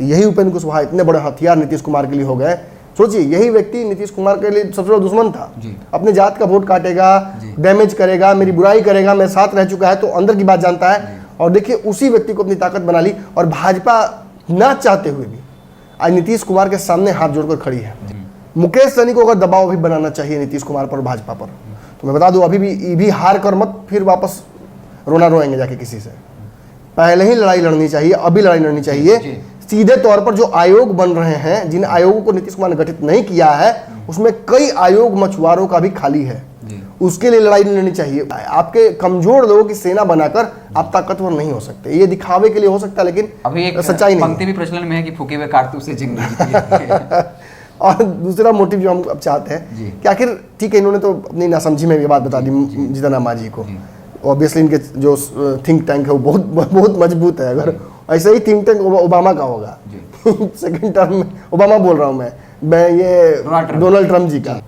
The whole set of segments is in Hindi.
तो यही उपेंद्र कुशवाहा इतने बड़े हथियार नीतीश कुमार के लिए हो गए। सोचिए, यही व्यक्ति नीतीश कुमार के लिए सबसे बड़ा दुश्मन था। अपने जात का वोट काटेगा, डैमेज करेगा, मेरी बुराई करेगा, मेरे साथ रह चुका है तो अंदर की बात जानता है। और देखिए, उसी व्यक्ति को अपनी ताकत बना ली और भाजपा ना चाहते हुए भी आज नीतीश कुमार के सामने हाथ जोड़कर खड़ी है। मुकेश सहनी को अगर दबाव भी बनाना चाहिए नीतीश कुमार पर, भाजपा पर, तो मैं बता दूं, अभी भी हार कर मत फिर वापस रोना रोएंगे जाके किसी से। पहले ही लड़ाई लड़नी चाहिए, अभी लड़ाई लड़नी चाहिए। सीधे तौर पर जो आयोग बन रहे हैं, जिन आयोगों को नीतीश कुमार ने गठित नहीं किया है, उसमें कई आयोग मछुआरों का भी खाली है। उसके लिए लड़ाई लड़नी चाहिए। आपके कमजोर लोगों की सेना बनाकर आप ताकतवर नहीं हो सकते। ये दिखावे के लिए हो सकता है, लेकिन अभी एक सच्चाई नहीं। पंक्ति भी प्रचलन में है कि फूके हुए कारतूस से जंग नहीं जीती। और दूसरा मोटिव जो हम अब चाहते हैं कि आखिर ठीक है, इन्होंने तो अपनी नासमझी में ये बात बता दी जीतन राम मांझी को। ऑब्वियसली इनके जो थिंक टैंक है वो बहुत मजबूत है। अगर ऐसे ही थिंक टैंक ओबामा का होगा सेकंड टर्म में, ओबामा बोल रहा हूँ मैं ये डोनाल्ड ट्रम्प जी का,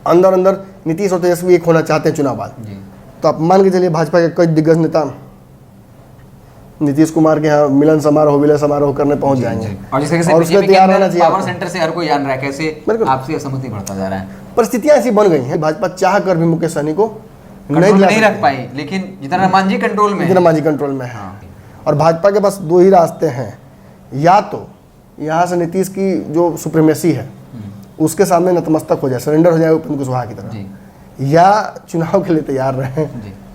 अंदर अंदर नीतीश और तेजस्वी एक होना चाहते हैं चुनाव बाद। तो आप मान के चलिए भाजपा के कई दिग्गज नेता नीतीश कुमार के यहाँ मिलन समारोह, विलय समारोह करने पहुंच जाएंगे और उसमें तैयार रहना चाहिए। पावर सेंटर से हर कोई जान रहा है कैसे आपसी असहमति बढ़ता जा रहा है। परिस्थितियां ऐसी बन गई हैं, भाजपा चाह कर भी मुकेश सहनी को नहीं रख पाई, लेकिन जीतन राम मांझी कंट्रोल में है। और भाजपा के पास दो ही रास्ते हैं, या तो यहाँ से नीतीश की जो सुप्रीमेसी है उसके सामने नतमस्तक हो जाए, सरेंडर हो जाए उपेंद्र कुशवाहा की तरह, या चुनाव के लिए तैयार रहे।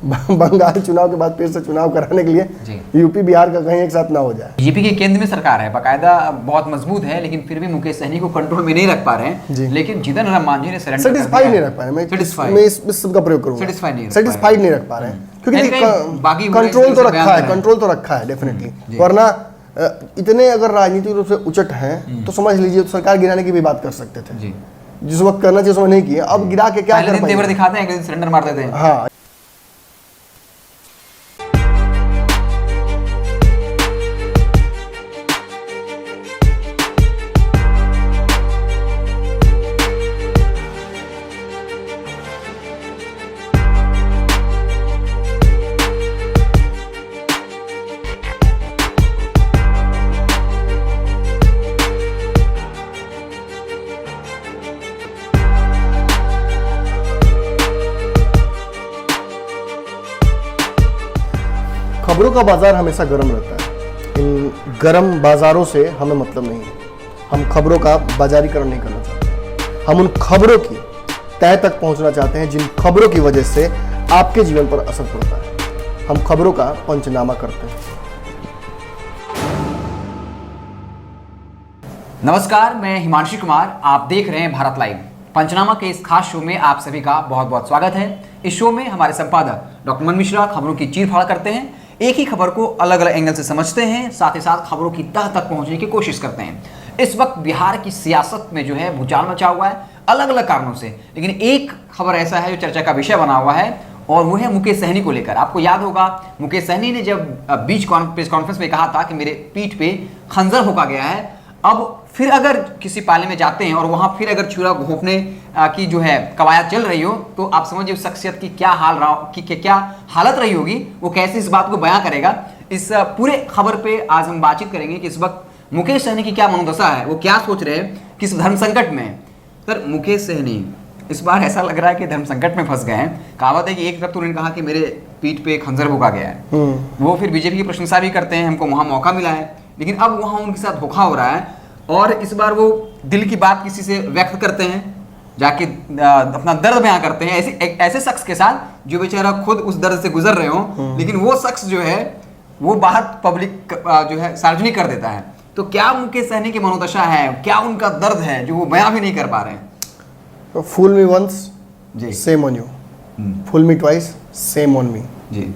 बंगाल चुनाव के बाद फिर से चुनाव कराने के लिए यूपी बिहार का कहीं एक साथ ना हो जाए। बीजेपी के केंद्र में सरकार है, बाकायदा बहुत मजबूत है, लेकिन फिर भी मुकेश सहनी को कंट्रोल में नहीं रख पा रहे हैं। लेकिन जीतन राम मांझी ने सेटिस्फाइड नहीं रख पा रहे। मैं इस शब्द का प्रयोग करूंगा, सेटिस्फाइड नहीं रख पा रहे हैं, क्योंकि कंट्रोल तो रखा है डेफिनेटली। वरना इतने अगर राजनीतिक रूप से उचट हैं तो समझ लीजिए सरकार गिराने की भी बात कर सकते थे। जिस वक्त करना चाहिए उस समय नहीं किया, अब गिरा के क्या कर पाएंगे? दिखाते हैं, सरेंडर मार देते हैं। हाँ। खबरों का बाजार हमेशा गर्म रहता है। इन गर्म बाजारों से हमें मतलब नहीं है। हम खबरों का बाजारीकरण नहीं करना चाहते। हम उन खबरों की तह तक पहुंचना चाहते हैं जिन खबरों की वजह से आपके जीवन पर असर पड़ता है। हम खबरों का पंचनामा करते हैं। नमस्कार, मैं हिमांशु कुमार, आप देख रहे हैं भारत लाइव। पंचनामा के इस खास शो में आप सभी का बहुत बहुत स्वागत है। इस शो में हमारे संपादक डॉक्टर मन मिश्रा खबरों की चीरफाड़ करते हैं, एक ही खबर को अलग अलग एंगल से समझते हैं, साथ ही साथ खबरों की तह तक पहुंचने की कोशिश करते हैं। इस वक्त बिहार की सियासत में जो है भूचाल मचा हुआ है अलग अलग कारणों से, लेकिन एक खबर ऐसा है जो चर्चा का विषय बना हुआ है और वो है मुकेश सहनी को लेकर। आपको याद होगा मुकेश सहनी ने जब बीच प्रेस कॉन्फ्रेंस में कहा था कि मेरे पीठ पे खंजर भोंका गया है, अब फिर अगर किसी पाले में जाते हैं और वहां फिर अगर छुरा घोंपने की जो है कवायद चल रही हो तो आप समझिए उस शख्सियत की क्या हालत रही होगी, वो कैसे इस बात को बयां करेगा। इस पूरे खबर पे आज हम बातचीत करेंगे कि इस वक्त मुकेश सहनी की क्या मनोदशा है, वो क्या सोच रहे हैं, किस धर्म संकट में है। सर, मुकेश सहनी इस बार ऐसा लग रहा है कि धर्म संकट में फंस गए हैं। कहावत है कि एक तरफ तो उन्होंने कहा कि मेरे पीठ पे खंजर भोंका गया है, वो फिर बीजेपी की प्रशंसा भी करते हैं, हमको वहां मौका मिला है, लेकिन अब वहां उनके साथ धोखा हो रहा है और इस बार वो दिल की बात किसी से व्यक्त करते हैं, जाके अपना दर्द बयां करते हैं ऐसे शख्स के साथ जो बेचारा खुद उस दर्द से गुजर रहे हो, लेकिन वो शख्स जो है वो बाहर पब्लिक जो है सार्वजनिक कर देता है। तो क्या मुकेश सहनी की मनोदशा है, क्या उनका दर्द है जो वो बयां भी नहीं कर पा रहे हैं? Fool me once shame on you, fool me twice shame on me जी।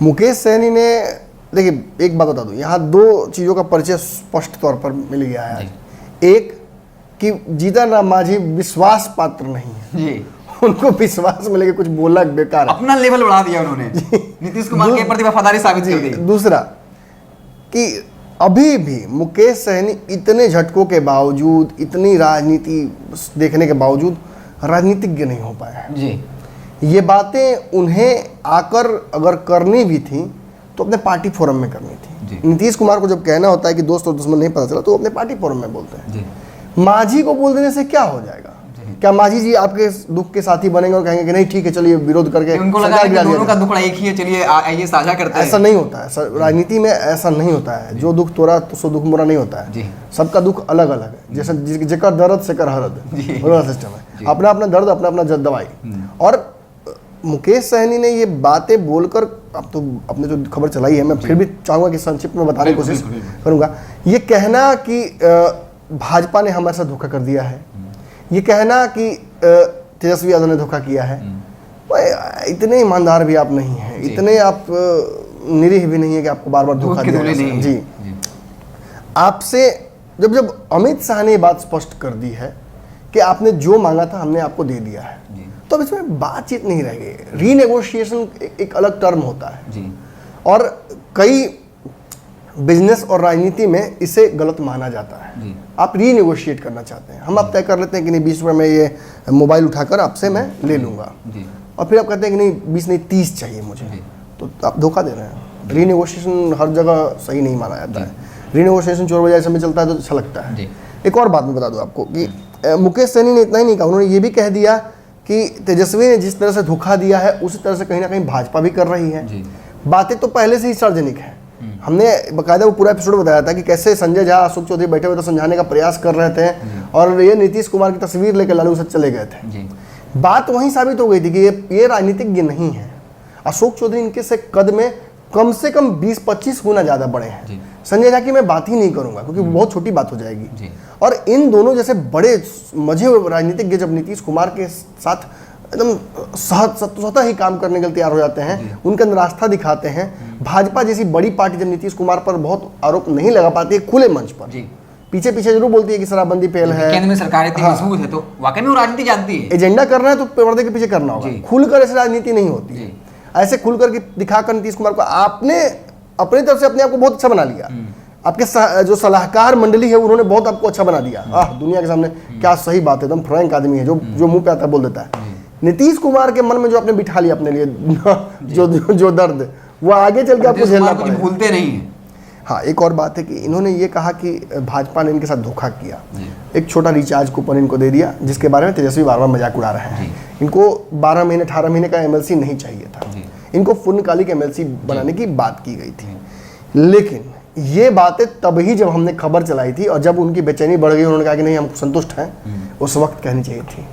मुकेश सहनी ने, देखिए एक बात बता दूं, यहाँ दो चीज़ों का परिचय स्पष्ट तौर पर मिल गया है। एक कि जीतन राम मांझी विश्वास पात्र नहीं है जी। उनको विश्वास में लेके कुछ बोला बेकार, अपना लेवल बढ़ा दिया उन्होंने, नीतीश कुमार के प्रति वफादारी साबित कर दी। दूसरा कि अभी भी मुकेश सहनी इतने झटकों के बावजूद, इतनी राजनीति देखने के बावजूद राजनीतिज्ञ नहीं हो पाए हैं जी। ये बातें उन्हें आकर अगर करनी भी थी तो अपने पार्टी फोरम में करनी जी। थी। नीतीश कुमार को जब कहना होता है कि दोस्त और दुश्मन नहीं पता चला, तो वो अपने पार्टी फोरम में बोलते हैं। जी। मांझी को बोल देने से क्या हो जाएगा? क्या मांझी जी आपके दुख के साथी बनेंगे और कहेंगे कि नहीं ठीक है चलिए विरोध करके उनको लगा है कि दोनों का दुख एक ही है, चलिए आइए साझा करते हैं। ऐसा नहीं होता है राजनीति में, ऐसा नहीं होता है। जो दुख तोरा तो सो दुख मोरा नहीं होता है जी। सबका दुख अलग अलग है। जैसे जेकर दर्द से कर हरद वाला सिस्टम है, अपना अपना दर्द अपना अपना दवाई। और मुकेश सहनी ने ये बातें बोलकर, अब तो अपने जो खबर चलाई है, मैं फिर भी चाहूंगा कि संक्षिप्त में बताने की कोशिश करूंगा। ये कहना कि भाजपा ने हमारे साथ धोखा कर दिया है, ये कहना कि तेजस्वी यादव ने धोखा किया है, इतने ईमानदार भी आप नहीं हैं, इतने आप निरीह भी नहीं है कि आपको बार बार धोखा दिया जाए। जी, आपसे जब अमित शाह ने बात स्पष्ट कर दी है कि आपने जो मांगा था हमने आपको दे दिया है, तो अब इसमें बातचीत नहीं रह गई। रीनेगोशिएशन एक अलग टर्म होता है जी। और कई बिजनेस और राजनीति में इसे गलत माना जाता है जी। आप रीनेगोशिएट करना चाहते हैं, हम आप तय कर लेते हैं कि नहीं 20 रुपये में ये मोबाइल उठाकर आपसे मैं ले लूँगा, और फिर आप कहते हैं कि नहीं 20 नहीं 30 चाहिए मुझे, तो आप धोखा दे रहे हैं। रीनेगोशिएशन हर जगह सही नहीं माना जाता है। रीनेगोशिएशन चोर बजाय समय चलता है तो अच्छा लगता है। एक और बात मैं बता दूं आपको कि मुकेश सहनी ने इतना ही नहीं कहा, उन्होंने ये भी कह दिया कि तेजस्वी ने जिस तरह से धोखा दिया है उसी तरह से कहीं ना कहीं भाजपा भी कर रही है। बातें तो पहले से ही सार्वजनिक है, हमने बकायदा वो पूरा एपिसोड बताया था कि कैसे संजय झा अशोक चौधरी बैठे हुए तो समझाने का प्रयास कर रहे थे और ये नीतीश कुमार की तस्वीर लेकर लालू से चले गए थे। बात वहीं साबित हो गई थी कि ये राजनीतिज्ञ नहीं है। अशोक चौधरी इनके से कद में कम से कम 20-25 गुना ज़्यादा बड़े हैं। संजय झा की मैं बात ही नहीं करूंगा क्योंकि बहुत छोटी बात हो जाएगी। और इन दोनों जैसे बड़े मजे हुए राजनीतिज्ञ जब नीतीश कुमार के साथ एकदम स्वतः ही काम करने के लिए तैयार हो जाते हैं, उनके अंदर आस्था दिखाते हैं। भाजपा जैसी बड़ी पार्टी जब नीतीश कुमार पर बहुत आरोप नहीं लगा पाती है खुले मंच पर, पीछे पीछे जरूर बोलती है कि शराबबंदी फेल है, केंद्र में सरकार इतनी मजबूत है, तो वाकई में वो राजनीति जानती है। एजेंडा करना है तो पर्दे के पीछे करना होगा, खुलकर ऐसी राजनीति नहीं होती है। ऐसे खुलकर के दिखाकर नीतीश कुमार को आपने अपनी तरफ से अपने आप को बहुत अच्छा बना लिया। आपके जो सलाहकार मंडली है उन्होंने बहुत आपको अच्छा बना दिया। दुनिया के सामने क्या सही बात है, एकदम फ्रैंक आदमी है, जो मुंह पे आता है बोल देता है। नीतीश कुमार के मन में जो आपने बिठा लिया अपने लिए जो दर्द, वो आगे चल के आपको झेलना पड़ेगा, भूलते नहीं है। हाँ, एक और बात है कि इन्होंने ये कहा कि भाजपा ने इनके साथ धोखा किया। एक छोटा रिचार्ज कूपन इनको दे दिया जिसके बारे में तेजस्वी बार बार मजाक उड़ा रहे हैं। इनको 12 महीने 18 महीने का एमएलसी नहीं चाहिए था, इनको पूर्णकालिक एमएलसी बनाने की बात की गई थी। लेकिन ये बातें तभी जब हमने खबर चलाई थी और जब उनकी बेचैनी बढ़ गई, उन्होंने कहा कि नहीं हम संतुष्ट हैं, उस वक्त कहनी चाहिए थी।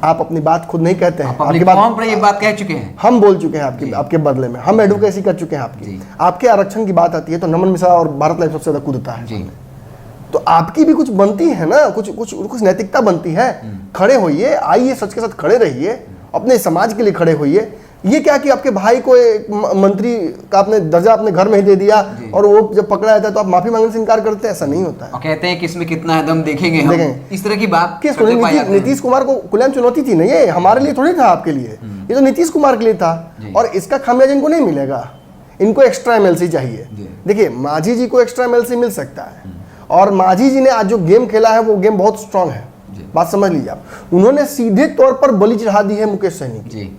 आप अपनी बात खुद नहीं कहते हैं, आपकी बात ये बात कह चुके हैं, हम बोल चुके हैं आपके बदले में, हम एडवोकेसी कर चुके हैं आपके आरक्षण की बात आती है तो नमन मिश्रा और भारत लाइव सबसे ज्यादा कूदता है। तो आपकी भी कुछ बनती है ना, कुछ नैतिकता बनती है। खड़े होइए, आइए, सच के साथ खड़े रहिए, अपने समाज के लिए खड़े होइए। ये क्या कि आपके भाई को एक मंत्री का आपने दर्जा अपने घर में ही दे दिया और वो जब पकड़ा जाता है तो आप माफी मांगने से इनकार करते हैं, ऐसा नहीं होता है। और कहते हैं कि इसमें कितना है दम देखेंगे हम। इस तरह की बात नीतीश कुमार को खुलेआम चुनौती थी ना, ये हमारे लिए थोड़ी था, आपके लिए, ये तो नीतीश कुमार के लिए था। और इसका खामियाजा इनको नहीं मिलेगा, इनको एक्स्ट्रा एमएलसी चाहिए। देखिए, मांझी जी को एक्स्ट्रा एमएलसी मिल सकता है और मांझी जी ने आज जो गेम खेला है वो गेम बहुत स्ट्रांग है, बात समझ लीजिए आप। उन्होंने सीधे तौर पर बलि चढ़ा दी है मुकेश सहनी की।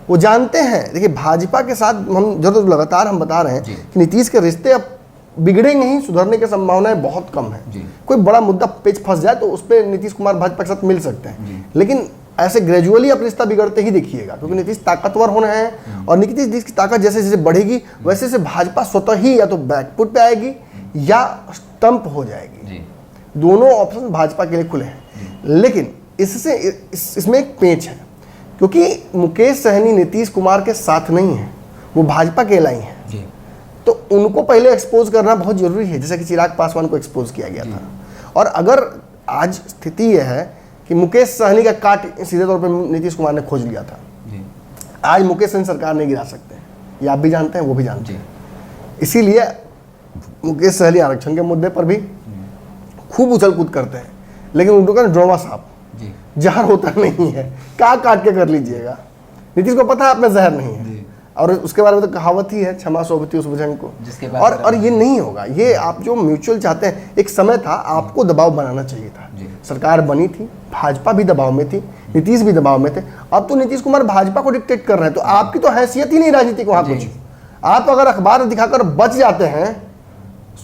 वो जानते हैं, देखिए भाजपा के साथ हम जब लगातार हम बता रहे हैं कि नीतीश के रिश्ते अब बिगड़ेंगे ही, सुधरने की संभावनाएं बहुत कम है। कोई बड़ा मुद्दा पेच फंस जाए तो उस पर नीतीश कुमार भाजपा के साथ मिल सकते हैं, लेकिन ऐसे ग्रेजुअली आप रिश्ता बिगड़ते ही देखिएगा, क्योंकि नीतीश ताकतवर होने हैं और नीतीश की ताकत जैसे जैसे बढ़ेगी वैसे से भाजपा स्वतः ही या तो बैकफुट पे आएगी या स्टंप हो जाएगी। दोनों ऑप्शन भाजपा के लिए खुले हैं, लेकिन इसमें एक पेच है, क्योंकि मुकेश सहनी नीतीश कुमार के साथ नहीं है, वो भाजपा के लाई हैं, तो उनको पहले एक्सपोज करना बहुत जरूरी है, जैसे कि चिराग पासवान को एक्सपोज किया गया था। और अगर आज स्थिति यह है कि मुकेश सहनी का काट सीधे तौर पर नीतीश कुमार ने खोज लिया था, आज मुकेश सहनी सरकार नहीं गिरा सकते, ये आप भी जानते हैं, वो भी जानते हैं। इसीलिए मुकेश सहनी आरक्षण के मुद्दे पर भी खूब उछल कूद करते हैं, लेकिन उनको कहना ड्रामा साहब जहर होता नहीं है, काट के कर लीजिएगा। नीतीश को पता है आप में जहर नहीं है, और उसके बारे में तो कहावत ही है, क्षमा सोभती उस भुजंग को। और ये नहीं होगा, ये आप जो म्यूचुअल चाहते हैं, एक समय था आपको दबाव बनाना चाहिए था, सरकार बनी थी, भाजपा भी दबाव में थी, नीतीश भी दबाव में थे। अब तो नीतीश कुमार भाजपा को डिक्टेट कर रहे हैं, तो आपकी तो हैसियत ही नहीं राजनीति को वहाँ कुछ, आप अगर अखबार दिखाकर बच जाते हैं,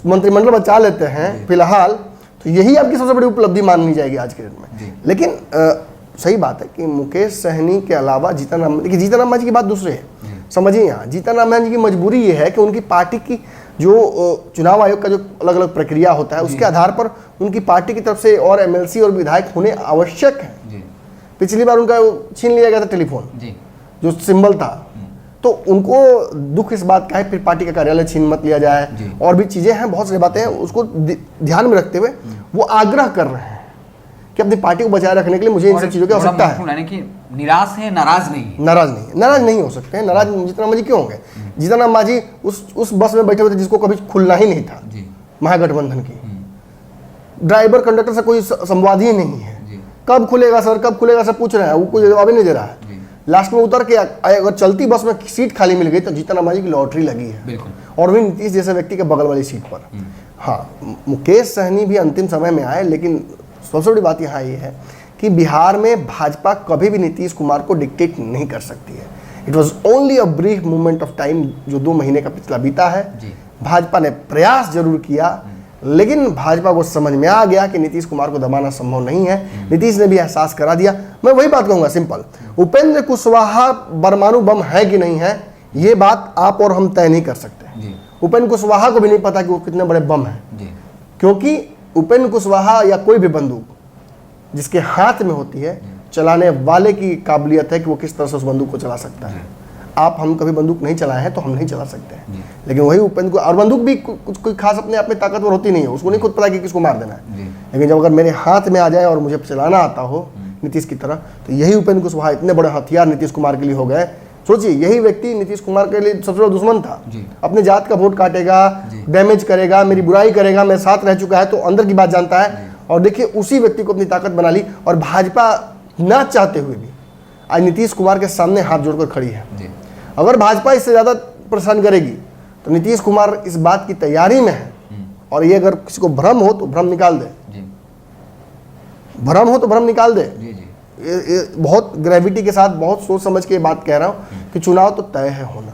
मंत्रिमंडल बचा लेते हैं फिलहाल, तो यही आपकी सबसे बड़ी उपलब्धि मानी जाएगी आज के दिन में। लेकिन सही बात है कि मुकेश सहनी के अलावा जीतन राम, देखिए जीतन राम मांझी की बात दूसरी है, समझिए। यहाँ जीतन राम मांझी की मजबूरी ये है कि उनकी पार्टी की जो चुनाव आयोग का जो अलग अलग प्रक्रिया होता है उसके आधार पर उनकी पार्टी की तरफ से और एमएलसी और विधायक होने आवश्यक है। पिछली बार उनका छीन लिया गया था टेलीफोन जो सिंबल था, तो उनको दुख इस बात का है, फिर पार्टी का कार्यालय छीन मत लिया जाए, और भी चीजें हैं, बहुत सारी बातें हैं, उसको ध्यान में रखते हुए वो आग्रह कर रहे हैं कि अपनी पार्टी को बचाए रखने के लिए मुझे इन सब चीजों की आवश्यकता है। कि निराश है, नाराज नहीं हो सकते हैं। नाराज जीतन राम मांझी क्यों होंगे? जीतन राम मांझी उस बस में बैठे हुए थे जिसको कभी खुलना ही नहीं था, महागठबंधन की। ड्राइवर कंडक्टर से कोई संवाद ही नहीं है, कब खुलेगा सर, कब खुलेगा सर पूछ रहे हैं, वो कोई जवाब ही नहीं दे रहा है। लास्ट में उतर के अगर चलती बस में सीट खाली मिल गई तो जीतन राम मांझी की लॉटरी लगी है, और भी नीतीश जैसे व्यक्ति के बगल वाली सीट पर। हाँ, मुकेश सहनी भी अंतिम समय में आए, लेकिन सबसे बड़ी बात यहाँ ये है कि बिहार में भाजपा कभी भी नीतीश कुमार को डिक्टेट नहीं कर सकती है। It was only a brief moment of time, जो 2 महीने का पिछला बीता है। भाजपा ने प्रयास जरूर किया, लेकिन भाजपा को समझ में आ गया कि नीतीश कुमार को दबाना संभव नहीं है। नीतीश ने भी एहसास करा दिया। मैं वही बात कहूंगा सिंपल, उपेंद्र कुशवाहा परमाणु बम है कि नहीं है, ये बात आप और हम तय नहीं कर सकते। उपेंद्र कुशवाहा को भी नहीं पता कि वो कितने बड़े बम है, क्योंकि उपेंद्र कुशवाहा या कोई भी बंदूक जिसके हाथ में होती है, चलाने वाले की काबिलियत है कि वो किस तरह से उस बंदूक को चला सकता है। आप हम कभी बंदूक नहीं चलाए हैं तो हम नहीं चला सकते हैं, लेकिन वही उपेंद्र को, और बंदूक भी कुछ कोई खास अपने आप में ताकतवर होती नहीं है, उसको नहीं खुद पता कि किसको मार देना है। लेकिन जब अगर मेरे हाथ में आ जाए और मुझे चलाना आता हो नीतीश की तरह, तो यही उपेंद्र कुशवाहा इतने बड़े हथियार नीतीश कुमार के लिए हो गए। सोचिए, यही व्यक्ति नीतीश कुमार के लिए सबसे बड़ा दुश्मन था। अपने जात का वोट काटेगा, डैमेज करेगा, मेरी बुराई करेगा, मेरे साथ रह चुका है तो अंदर की बात जानता है, और देखिए उसी व्यक्ति को अपनी ताकत बना ली, और भाजपा ना चाहते हुए भी आज नीतीश कुमार के सामने हाथ जोड़कर खड़ी है। अगर भाजपा इससे ज्यादा परेशान करेगी तो नीतीश कुमार इस बात की तैयारी में है, और ये अगर किसी को भ्रम हो तो भ्रम निकाल दे, भ्रम हो तो भ्रम निकाल दे। ये बहुत ग्रेविटी के साथ, बहुत सोच समझ के बात कह रहा हूँ कि चुनाव तो तय है होना,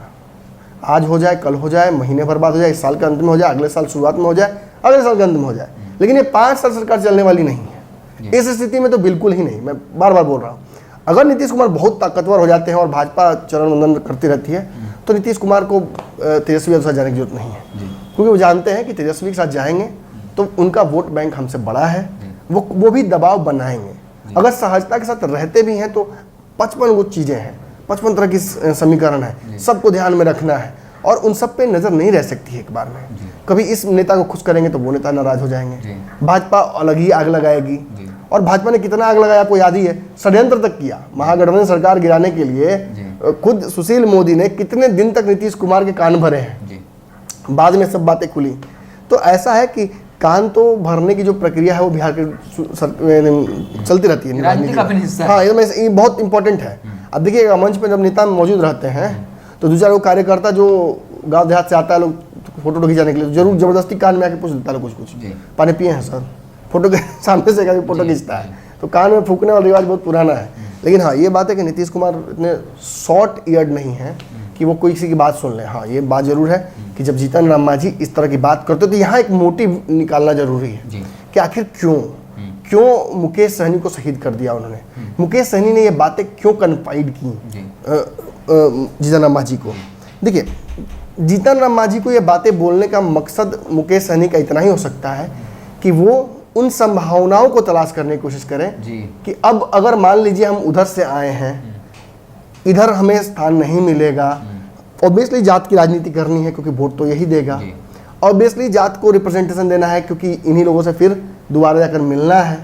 आज हो जाए, कल हो जाए, महीने भर बाद हो जाए, इस साल के अंत में हो जाए, अगले साल शुरुआत में हो जाए, अगले साल के अंत में हो जाए, लेकिन ये 5 साल सरकार चलने वाली नहीं है। इस स्थिति में तो बिल्कुल ही नहीं। मैं बार बार बोल रहा हूँ, अगर नीतीश कुमार बहुत ताकतवर हो जाते हैं और भाजपा चरण वंदन करती रहती है, तो नीतीश कुमार को तेजस्वी के साथ जाने की जरूरत नहीं है, क्योंकि वो जानते हैं कि तेजस्वी के साथ जाएंगे तो उनका वोट बैंक हमसे बड़ा है, वो भी दबाव बनाएंगे। अगर सहजता के साथ रहते भी हैं तो 55 वो चीज़ें हैं, 55 तरह की समीकरण है, सबको ध्यान में रखना है, और उन सब पे नज़र नहीं रह सकती है एक बार में। कभी इस नेता को खुश करेंगे तो वो नेता नाराज हो जाएंगे, भाजपा अलग ही आग लगाएगी। और भाजपा ने कितना आग लगाया आपको याद ही है, षड्यंत्र तक किया महागठबंधन सरकार गिराने के लिए। खुद सुशील मोदी ने कितने दिन तक नीतीश कुमार के कान भरे हैं, बाद में सब बातें खुली। तो ऐसा है कि कान तो भरने की जो प्रक्रिया है वो बिहार के चलती रहती है, राजनीति का हिस्सा है। हाँ, ये बहुत इंपॉर्टेंट है। अब देखिएगा, मंच पर जब नेता मौजूद रहते हैं तो 2-4 वो कार्यकर्ता जो गांव देहात से आता है, लोग फोटो खिंचाने के लिए जरूर जबरदस्ती कान में आके पूछ देता है कुछ पानी पिए हैं सर, फोटो के सामने से कभी फोटो खींचता है, तो कान में फूकने वाला रिवाज बहुत पुराना है। लेकिन हाँ, ये बात है कि नीतीश कुमार इतने शॉर्ट ईयर्ड नहीं है कि वो कोई किसी की बात सुन ले। हाँ, ये बात जरूर है कि जब जीतन राम मांझी इस तरह की बात करते तो यहाँ एक मोटिव निकालना जरूरी है कि आखिर क्यों मुकेश सहनी को शहीद कर दिया उन्होंने। मुकेश सहनी ने ये बातें क्यों कन्फाइड की जीतन राम मांझी को। देखिए, जीतन राम मांझी को ये बातें बोलने का मकसद मुकेश सहनी का इतना ही हो सकता है कि वो उन संभावनाओं को तलाश करने की कोशिश करें कि अब अगर मान लीजिए हम उधर से आए हैं, इधर हमें स्थान नहीं मिलेगा, ऑब्वियसली जात की राजनीति करनी है क्योंकि वोट तो यही देगा, ऑब्वियसली जात को रिप्रेजेंटेशन देना है क्योंकि इन्हीं लोगों से फिर दोबारा जाकर मिलना है,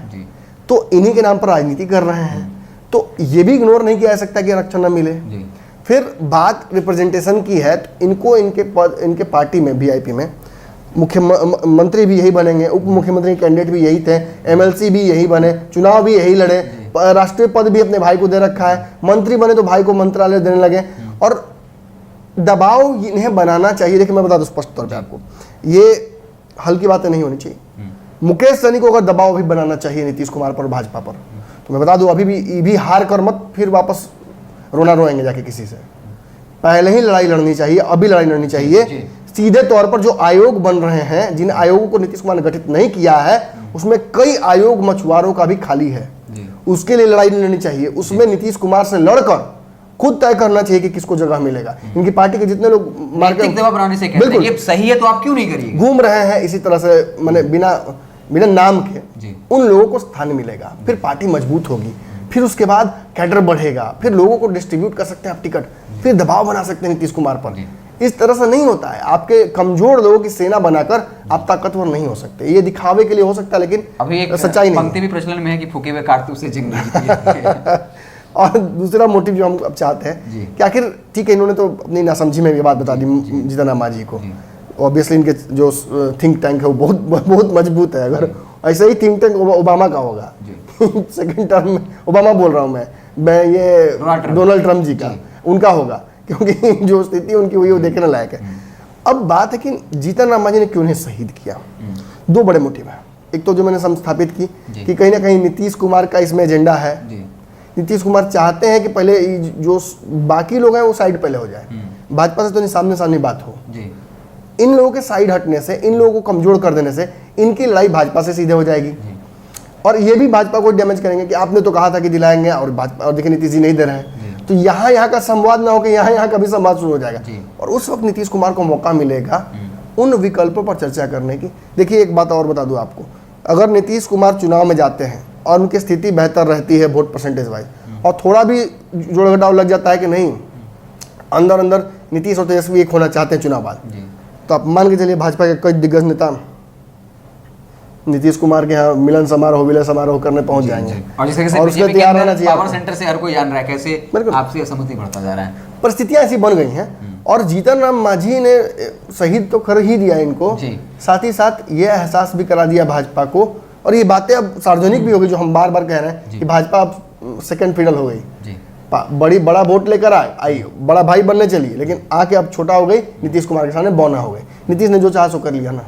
तो इन्हीं के नाम पर राजनीति कर रहे हैं। तो ये भी इग्नोर नहीं किया जा सकता कि आरक्षण न मिले। फिर बात रिप्रेजेंटेशन की है तो इनको इनके पार्टी में वीआईपी में मुख्यमंत्री भी यही बनेंगे, उप मुख्यमंत्री कैंडिडेट भी यही थे, एमएलसी भी यही बने, चुनाव भी यही लड़े, राष्ट्रीय पद भी अपने भाई को दे रखा है, मंत्री बने तो भाई को मंत्रालय देने लगे, और दबाव इन्हें बनाना चाहिए। देखिए, मैं बता दूं स्पष्ट तौर पे आपको, ये हल्की बातें नहीं होनी चाहिए। मुकेश सहनी को अगर दबाव भी बनाना चाहिए नीतीश कुमार पर, भाजपा पर, तो मैं बता दूं अभी भी हार कर मत फिर वापस रोना रोएंगे जाके किसी से। पहले ही लड़ाई लड़नी चाहिए, अभी लड़ाई लड़नी चाहिए। जी। सीधे तौर पर जो आयोग बन रहे हैं, जिन आयोगों को नीतीश कुमार ने गठित नहीं किया है, उसमें कई आयोग मछुआरों का भी खाली है। उसके लिए लड़ाई नहीं लड़नी चाहिए। उसमें नीतीश कुमार से लड़कर खुद तय करना चाहिए कि किसको जगह मिलेगा। इनकी पार्टी के जितने लोग नैतिक दबाव बनाने से कहते हैं ये सही है तो आप क्यों नहीं करिए, घूम रहे हैं इसी तरह से, मैंने बिना नाम के, उन लोगों को स्थान मिलेगा, फिर पार्टी मजबूत होगी, फिर उसके बाद कैडर बढ़ेगा, फिर लोगों को डिस्ट्रीब्यूट कर सकते हैं आप टिकट, फिर दबाव बना सकते हैं नीतीश कुमार पर। इस तरह से नहीं होता है। आपके कमजोर लोगों की सेना बनाकर आप ताकतवर नहीं हो सकते। ये दिखावे के लिए हो सकता है, लेकिन अभी एक सच्चाई नहीं पंक्ति भी प्रचलन में है कि फूके हुए कारतूस से जंग नहीं जीती है। और दूसरा मोटिव जो हम अब चाहते हैं कि आखिर ठीक है, इन्होंने तो अपनी नासमझी में ये बात बता दी जीतन राम मांझी को। ऑब्वियसली इनके जो थिंक टैंक है वो बहुत मजबूत है। अगर ऐसे ही थिंक टैंक ओबामा का होगा सेकंड टर्म में, ओबामा बोल रहा हूँ मैं ये डोनाल्ड ट्रम्प जी का, उनका होगा, क्योंकि जो स्थिति उनकी हुई वो देखने लायक है। अब बात है कि जीतन राम मांझी ने क्यों नहीं शहीद किया। दो बड़े मोटिव है। एक तो जो मैंने स्थापित की कि कहीं ना कहीं नीतीश कुमार का इसमें एजेंडा है। नीतीश कुमार चाहते हैं कि पहले जो बाकी लोग हैं वो साइड पहले हो जाए, भाजपा से तो सामने सामने बात हो। इन लोगों के साइड हटने से, इन लोगों को कमजोर कर देने से इनकी लड़ाई भाजपा से सीधे हो जाएगी, और ये भी भाजपा को डैमेज करेंगे कि आपने तो कहा था कि दिलाएंगे और भाजपा, और देखिए नीतीश जी नहीं दे रहे हैं। तो यहाँ का संवाद ना हो कि यहाँ का भी संवाद शुरू हो जाएगा, और उस वक्त नीतीश कुमार को मौका मिलेगा उन विकल्पों पर चर्चा करने की। देखिए एक बात और बता दूं आपको, अगर नीतीश कुमार चुनाव में जाते हैं और उनकी स्थिति बेहतर रहती है वोट परसेंटेज वाइज, और थोड़ा भी जोड़ घटाव लग जाता है कि नहीं अंदर अंदर नीतीश और तेजस्वी एक होना चाहते हैं चुनाव बाद, तो आप मान के चलिए भाजपा के कई दिग्गज नेता नीतीश कुमार के यहाँ मिलन समारोह, विलय समारोह करने पहुंच जाएंगे। और उसका तैयार रहना चाहिए। पावर सेंटर से हर कोई जान रहा है कैसे आपसी असहमति बढ़ता जा रहा है। परिस्थितियां ऐसी बन गई हैं, और जीतन राम मांझी ने शहीद तो कर ही दिया इनको, साथ ही साथ ये एहसास भी करा दिया भाजपा को, और ये बातें अब सार्वजनिक भी हो गई जो हम बार बार कह रहे हैं कि भाजपा अब सेकंड फिडल हो गई, बड़ा वोट लेकर आई, बड़ा भाई बनने चली, लेकिन आके अब छोटा हो गई, नीतीश कुमार के सामने बौना हो गई। नीतीश ने जो चाहा सो कर लिया ना,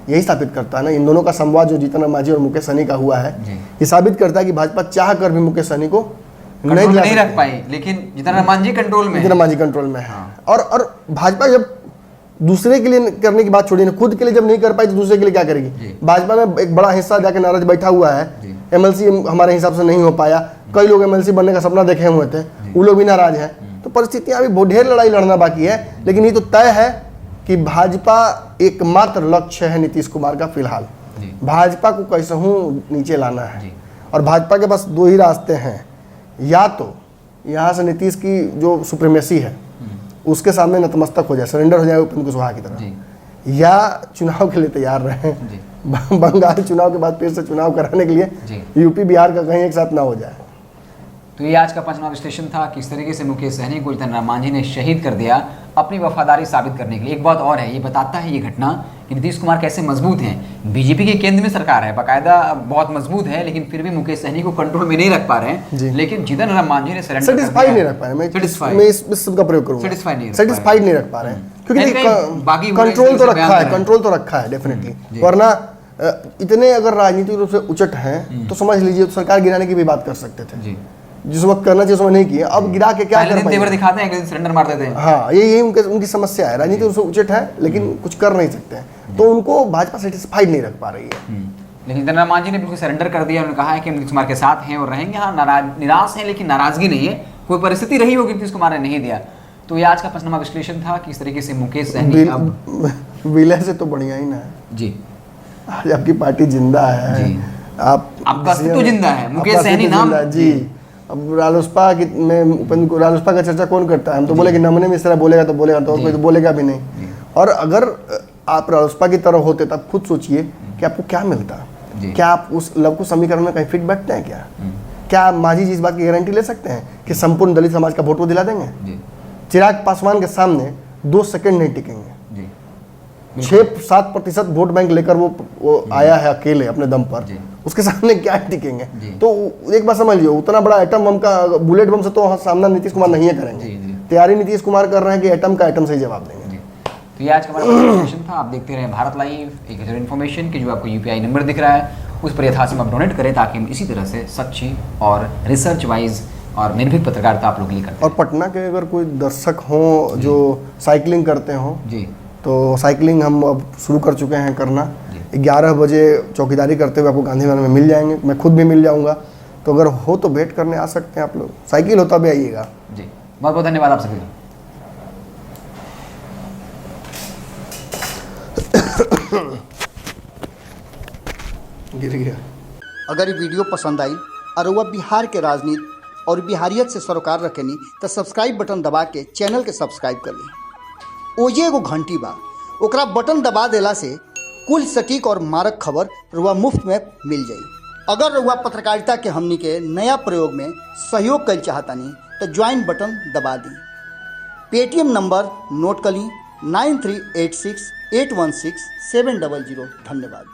यही साबित करता है ना इन दोनों का संवाद जो जीतन राम मांझी और मुकेश सहनी का हुआ है, ये साबित करता है कि भाजपा चाह कर भी मुकेश सहनी को नहीं रख पाई, लेकिन जीतन राम मांझी कंट्रोल में है। और भाजपा जब दूसरे के लिए करने की बात छोड़ी ना, खुद के लिए जब नहीं कर पाई तो दूसरे के लिए क्या करेगी। भाजपा में एक बड़ा हिस्सा जाके नाराज बैठा हुआ है, एमएलसी हमारे हिसाब से नहीं हो पाया, कई लोग एमएलसी बनने का सपना देखे हुए थे, वो लोग भी नाराज हैं। तो परिस्थितियां अभी बहुत ढेर लड़ाई लड़ना बाकी है, लेकिन ये तो तय है कि भाजपा एकमात्र लक्ष्य है नीतीश कुमार का फिलहाल, भाजपा को कैसे हूँ नीचे लाना है। और भाजपा के पास दो ही रास्ते हैं, या तो यहाँ से नीतीश की जो सुप्रीमेसी है उसके सामने नतमस्तक हो जाए, सरेंडर हो जाए उपेंद्र कुशवाहा की तरह, या चुनाव के लिए तैयार रहे, बंगाल चुनाव के बाद फिर से चुनाव कराने के लिए यूपी बिहार का कहीं एक साथ ना हो जाए। तो ये आज का पंचनामा विश्लेषण था, किस तरीके से मुकेश सहनी को जीतन राम मांझी ने शहीद कर दिया अपनी वफादारी साबित करने के लिए। एक बात और है, ये बताता है ये घटना कि नीतीश कुमार कैसे मजबूत हैं। बीजेपी के केंद्र में सरकार है, बाकायदा बहुत मजबूत है, लेकिन फिर भी मुकेश सहनी को कंट्रोल में नहीं रख पा रहे हैं। लेकिन जीतन राम मांझी ने सेटिस्फाइड नहीं रख पा रहे, मैं इस शब्द का प्रयोग करूंगा, सेटिस्फाइड नहीं रख पा रहे हैं, क्योंकि बाकी कंट्रोल तो रखा है डेफिनेटली। वरना इतने अगर राजनीतिक रूप से उचट हैं तो समझ लीजिए सरकार गिराने की भी बात कर सकते थे, जिस वक्त करना चाहिए उस समय नहीं किया, अब गिरा के क्या कर पाएंगे, दिखाते हैं, सरेंडर मार देते हैं। हाँ, यही उनकी समस्या है, राजनीति रूप से उचित है लेकिन कुछ कर नहीं सकते हैं, तो उनको भाजपा सेटिस्फाइड नहीं रख पा रही है। लेकिन जीतन राम मांझी ने बिल्कुल सरेंडर कर दिया, उन्होंने कहा है कि नीतीश कुमार के साथ हैं और रहेंगे। हाँ, निराश हैं लेकिन नाराजगी नहीं है, कोई परिस्थिति रही होगी नीतीश कुमार ने नहीं दिया। तो ये आज का पंचनामा विश्लेषण था कि इस तरीके से मुकेश सहनी विलय से तो बढ़िया ही ना है जी, आज आपकी पार्टी जिंदा है, आपका अस्तित्व जिंदा है, मुकेश सहनी नाम जी। अब रालोसपा में रालोसपा का चर्चा कौन करता है, हम तो बोले कि नमूने में इस तरह बोलेगा तो बोलेगा, तो और कोई तो बोलेगा भी नहीं। और अगर आप रालोसपा की तरह होते तब खुद सोचिए कि आपको क्या मिलता, क्या आप उस लवकुश समीकरण में कहीं फिट बैठते हैं क्या मांझी जी इस बात की गारंटी ले सकते हैं कि संपूर्ण दलित समाज का वोट वो दिला देंगे? चिराग पासवान के सामने 2 सेकंड नहीं टिकेंगे, 6-7% वोट बैंक लेकर वो आया है अकेले अपने दम पर, उसके सामने क्या टिकेंगे? तो एक बात समझ लियो, उतना बड़ा एटम बम का बुलेट बम से तो सामना नीतीश कुमार नहीं करेंगे। तैयारी नीतीश कुमार कर रहे हैं कि एटम का एटम से ही जवाब देंगे। तो ये आज का हमारा सेशन था, आप देखते रहे भारत लाइव। एक इन्फॉर्मेशन की जो आपको यूपीआई नंबर दिख रहा है उस पर यथासंभव डोनेट करें ताकि हम इसी तरह से सच्ची और रिसर्च वाइज और निर्भीक पत्रकारिता आप लोग के लिए करते और पटना के अगर कोई दर्शक हों जो साइकिलिंग करते हों हैं जी। तो साइकिलिंग हम अब शुरू कर चुके हैं करना। 11 बजे चौकीदारी करते हुए आपको गांधी मैदान में मिल जाएंगे, मैं खुद भी मिल जाऊंगा। तो अगर हो तो भेंट करने आ सकते हैं आप लोग, साइकिल होता भी आइएगा जी। बहुत बहुत धन्यवाद आप सभी का। गिर गया। अगर ये वीडियो पसंद आई और वह बिहार के राजनीति और बिहारियत से सरोकार रखेनी तो सब्सक्राइब बटन दबा के चैनल के सब्सक्राइब कर ली। ओजे एगो घंटी बा, ओकरा बटन दबा देला से कुल सटीक और मारक खबर रुआ मुफ्त में मिल जाई। अगर रुआ पत्रकारिता के हमनी के नया प्रयोग में सहयोग कर चाहतानी तो ज्वाइन बटन दबा दी। पेटीएम नंबर नोट कर ली 9386816700। धन्यवाद।